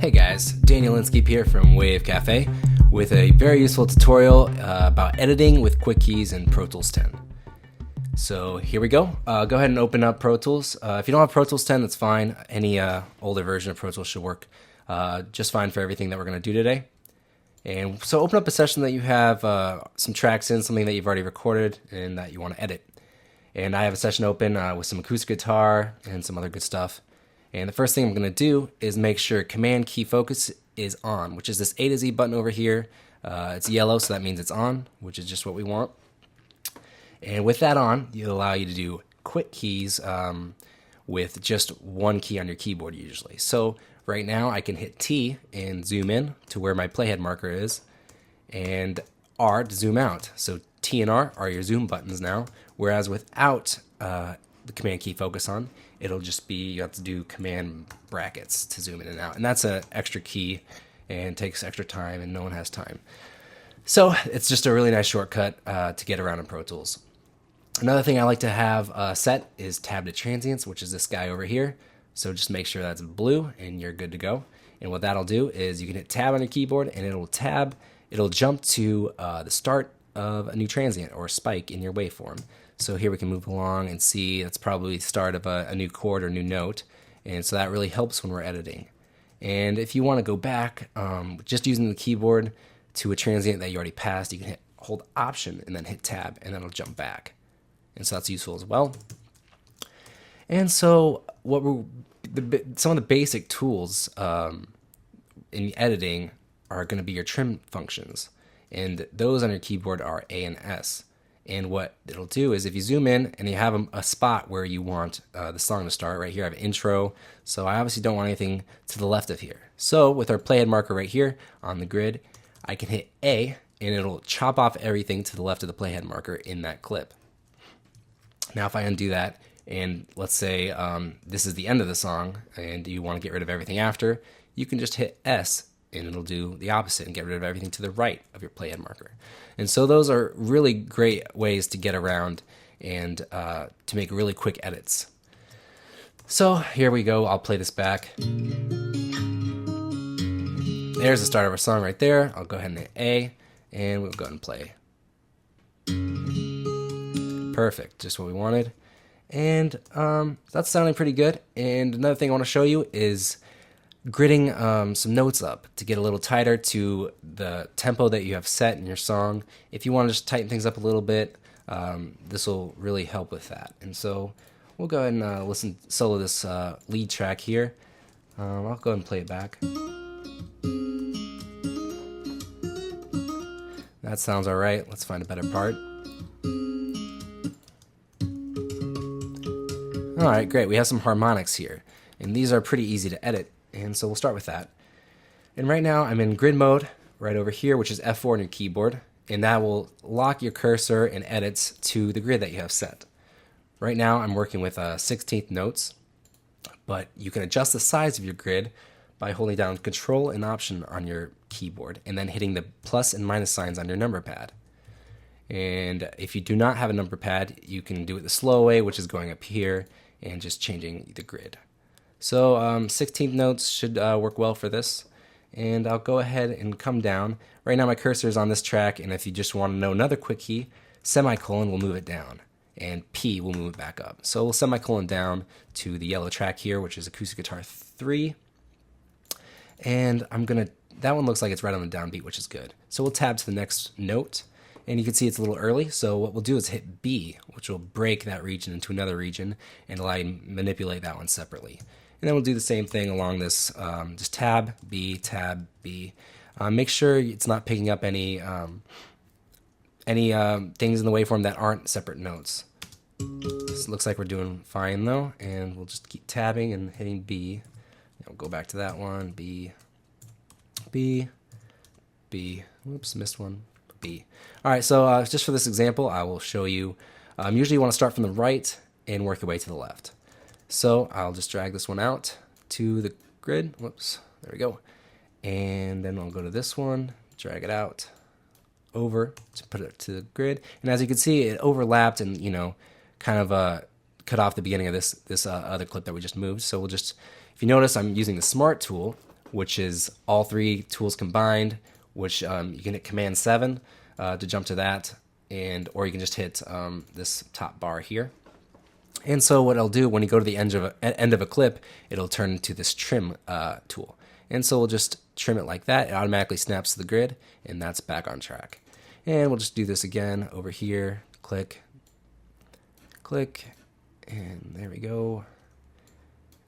Hey guys, Daniel Inskeep here from Wave Cafe with a very useful tutorial about editing with Quick Keys in Pro Tools 10. So here we go. Go ahead and open up Pro Tools. If you don't have Pro Tools 10, that's fine. Any older version of Pro Tools should work just fine for everything that we're going to do today. And so open up a session that you have some tracks in, something that you've already recorded and that you want to edit. And I have a session open with some acoustic guitar and some other good stuff. And the first thing I'm going to do is make sure Command Key Focus is on, which is this A to Z button over here. It's yellow, so that means it's on, which is just what we want. And with that on, it'll allow you to do quick keys with just one key on your keyboard usually. So right now I can hit T and zoom in to where my playhead marker is, and R to zoom out. So T and R are your zoom buttons now, whereas without the Command Key Focus on, it'll just be, you have to do command brackets to zoom in and out. And that's an extra key and takes extra time, and no one has time. So it's just a really nice shortcut to get around in Pro Tools. Another thing I like to have set is tab to transients, which is this guy over here. So just make sure that's blue and you're good to go. And what that'll do is you can hit tab on your keyboard and it'll jump to the start of a new transient or spike in your waveform. So here we can move along and see that's probably the start of a new chord or new note. And so that really helps when we're editing. And if you want to go back, just using the keyboard to a transient that you already passed, you can hold Option and then hit tab, and then it'll jump back. And so that's useful as well. And so some of the basic tools in editing are going to be your trim functions. And those on your keyboard are A and S. And what it'll do is if you zoom in and you have a spot where you want the song to start, right here I have an intro, so I obviously don't want anything to the left of here. So with our playhead marker right here on the grid, I can hit A and it'll chop off everything to the left of the playhead marker in that clip. Now if I undo that, and let's say this is the end of the song and you want to get rid of everything after, you can just hit S and it'll do the opposite and get rid of everything to the right of your playhead marker. And so those are really great ways to get around and to make really quick edits. So here we go. I'll play this back. There's the start of our song right there. I'll go ahead and hit A, and we'll go ahead and play. Perfect, just what we wanted. And that's sounding pretty good. And another thing I want to show you is gridding some notes up to get a little tighter to the tempo that you have set in your song. If you want to just tighten things up a little bit, this will really help with that. And so we'll go ahead and solo this lead track here. I'll go ahead and play it back. That sounds all right. Let's find a better part. All right, great. We have some harmonics here, and these are pretty easy to edit. And so we'll start with that. And right now I'm in grid mode right over here, which is F4 on your keyboard, and that will lock your cursor and edits to the grid that you have set. Right now I'm working with 16th notes, but you can adjust the size of your grid by holding down Control and Option on your keyboard and then hitting the plus and minus signs on your number pad. And if you do not have a number pad, you can do it the slow way, which is going up here and just changing the grid. So 16th notes should work well for this. And I'll go ahead and come down. Right now my cursor is on this track, and if you just want to know another quick key, semicolon will move it down, and P will move it back up. So we'll semicolon down to the yellow track here, which is acoustic guitar 3. And that one looks like it's right on the downbeat, which is good. So we'll tab to the next note. And you can see it's a little early, so what we'll do is hit B, which will break that region into another region and allow you to manipulate that one separately. And then we'll do the same thing along this, just tab, B. Make sure it's not picking up any things in the waveform that aren't separate notes. This looks like we're doing fine though, and we'll just keep tabbing and hitting B. We'll go back to that one, B, whoops, missed one. B. All right, so just for this example, I will show you, usually you want to start from the right and work your way to the left. So I'll just drag this one out to the grid. Whoops, there we go. And then I'll go to this one, drag it out over to put it to the grid. And as you can see, it overlapped and, kind of cut off the beginning of this other clip that we just moved. So we'll just, if you notice, I'm using the Smart tool which is all three tools combined, which you can hit Command 7 to jump to that, or you can just hit this top bar here. And so what I'll do when you go to the end of a clip, it'll turn into this trim tool. And so we'll just trim it like that. It automatically snaps to the grid, and that's back on track. And we'll just do this again over here. Click, click, and there we go.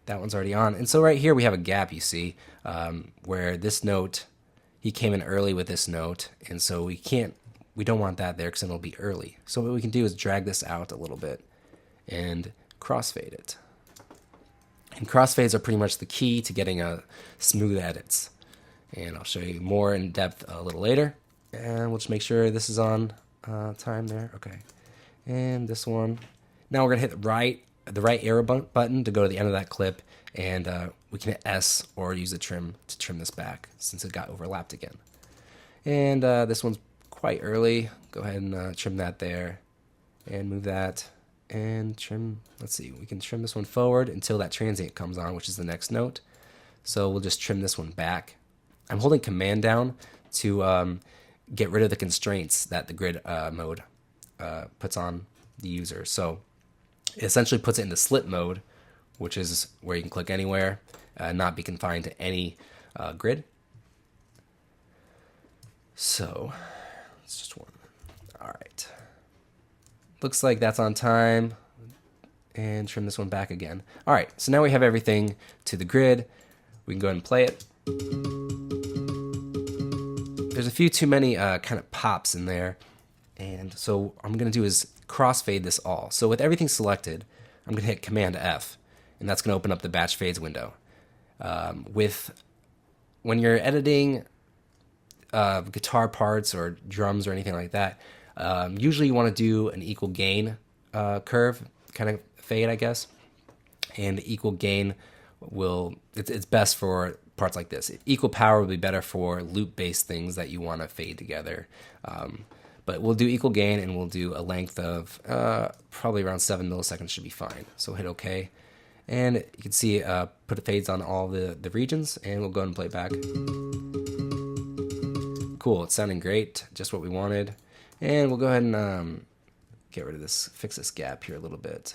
That one's already on. And so right here we have a gap, you see, where this note, he came in early with this note, and so we don't want that there because then it'll be early. So what we can do is drag this out a little bit and crossfade it. And crossfades are pretty much the key to getting smooth edits. And I'll show you more in depth a little later. And we'll just make sure this is on time there. Okay. And this one. Now we're going to hit the right arrow button to go to the end of that clip. And we can hit S or use the trim to trim this back since it got overlapped again. And this one's quite early. Go ahead and trim that there. And move that. And trim, let's see, we can trim this one forward until that transient comes on, which is the next note. So we'll just trim this one back. I'm holding Command down to get rid of the constraints that the grid mode puts on the user. So it essentially puts it into slip mode, which is where you can click anywhere, not be confined to any grid. So it's just one. All right. Looks like that's on time, and trim this one back again. All right, so now we have everything to the grid. We can go ahead and play it. There's a few too many kind of pops in there, and so what I'm going to do is crossfade this all. So with everything selected, I'm going to hit Command F, and that's going to open up the batch fades window. When you're editing guitar parts or drums or anything like that, usually you want to do an equal gain curve kind of fade, I guess. And equal gain it's best for parts like this. Equal power will be better for loop-based things that you want to fade together. But we'll do equal gain, and we'll do a length of probably around 7 milliseconds should be fine. So hit OK. And you can see put the fades on all the regions, and we'll go ahead and play it back. Cool, it's sounding great, just what we wanted. And we'll go ahead and get rid of this, fix this gap here a little bit.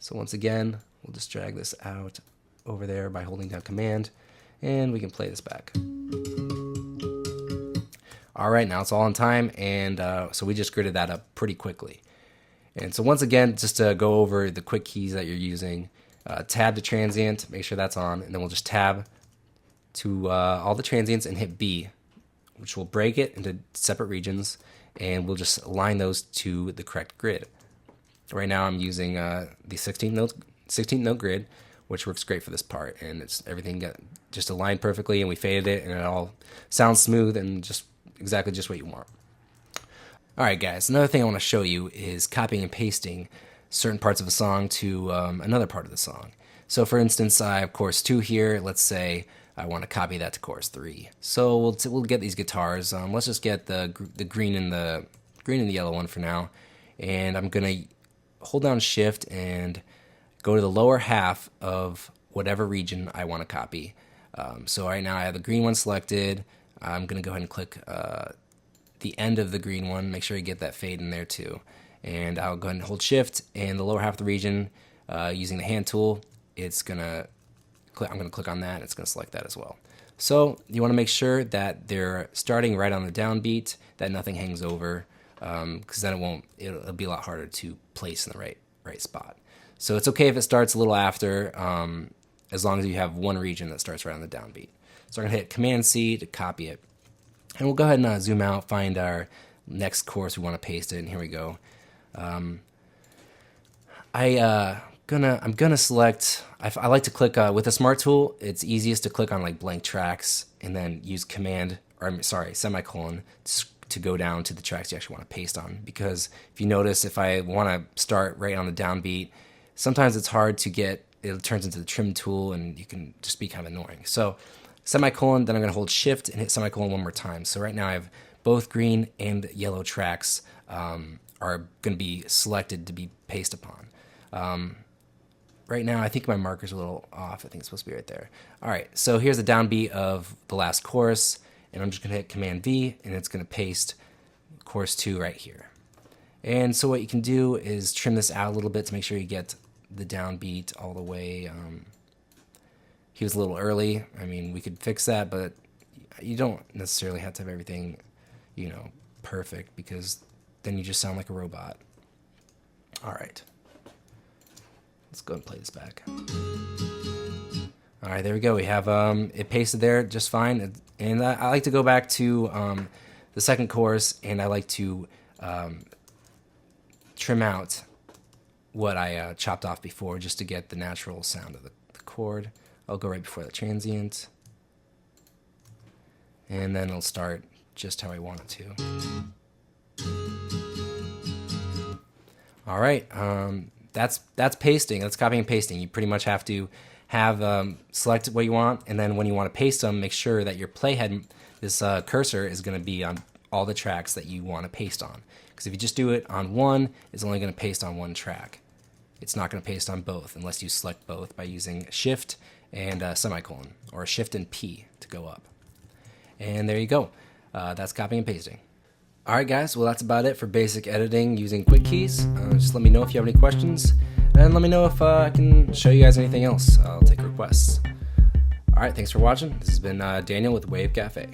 So once again, we'll just drag this out over there by holding down Command, and we can play this back. All right, now it's all on time, and so we just gridded that up pretty quickly. And so once again, just to go over the quick keys that you're using, tab to transient, make sure that's on, and then we'll just tab to all the transients and hit B, which will break it into separate regions, and we'll just align those to the correct grid. Right now I'm using the 16th note grid, which works great for this part, and it's everything got just aligned perfectly, and we faded it, and it all sounds smooth and just exactly just what you want. All right, guys, another thing I want to show you is copying and pasting certain parts of a song to another part of the song. So for instance, I have chorus 2 here. Let's say I want to copy that to chorus 3. So we'll get these guitars. Let's just get the green and the yellow one for now. And I'm gonna hold down Shift and go to the lower half of whatever region I want to copy. So right now I have the green one selected. I'm gonna go ahead and click the end of the green one. Make sure you get that fade in there too. And I'll go ahead and hold Shift, and the lower half of the region using the hand tool. I'm going to click on that. It's going to select that as well. So you want to make sure that they're starting right on the downbeat, that nothing hangs over, because then it'll be a lot harder to place in the right spot. So it's okay if it starts a little after, as long as you have one region that starts right on the downbeat. So I'm going to hit Command C to copy it, and we'll go ahead and zoom out, find our next chorus we want to paste it, and here we go. I'm gonna select. I like to click with the Smart Tool. It's easiest to click on like blank tracks and then use semicolon to go down to the tracks you actually want to paste on. Because if you notice, if I want to start right on the downbeat, sometimes it's hard to get. It turns into the trim tool, and you can just be kind of annoying. So semicolon. Then I'm gonna hold Shift and hit semicolon one more time. So right now I have both green and yellow tracks are going to be selected to be pasted upon. right now I think my marker's a little off. I think it's supposed to be right there. All right, so here's a downbeat of the last chorus, and I'm just gonna hit Command V, and it's gonna paste chorus 2 right here. And so what you can do is trim this out a little bit to make sure you get the downbeat all the way. He was a little early. I mean, we could fix that, but you don't necessarily have to have everything, you know, perfect, because then you just sound like a robot. All right. Let's go and play this back. All right, there we go. We have it pasted there just fine. And I like to go back to the second chorus, and I like to trim out what I chopped off before just to get the natural sound of the chord. I'll go right before the transient, and then it'll start just how I want it to. All right, that's pasting. That's copying and pasting. You pretty much have to have select what you want, and then when you want to paste them, make sure that your playhead, this cursor, is going to be on all the tracks that you want to paste on. Because if you just do it on one, it's only going to paste on one track. It's not going to paste on both unless you select both by using Shift and semicolon, or Shift and P to go up. And there you go. That's copying and pasting. All right, guys. Well, that's about it for basic editing using quick keys. Just let me know if you have any questions, and let me know if I can show you guys anything else. I'll take requests. All right. Thanks for watching. This has been Daniel with Wave Cafe.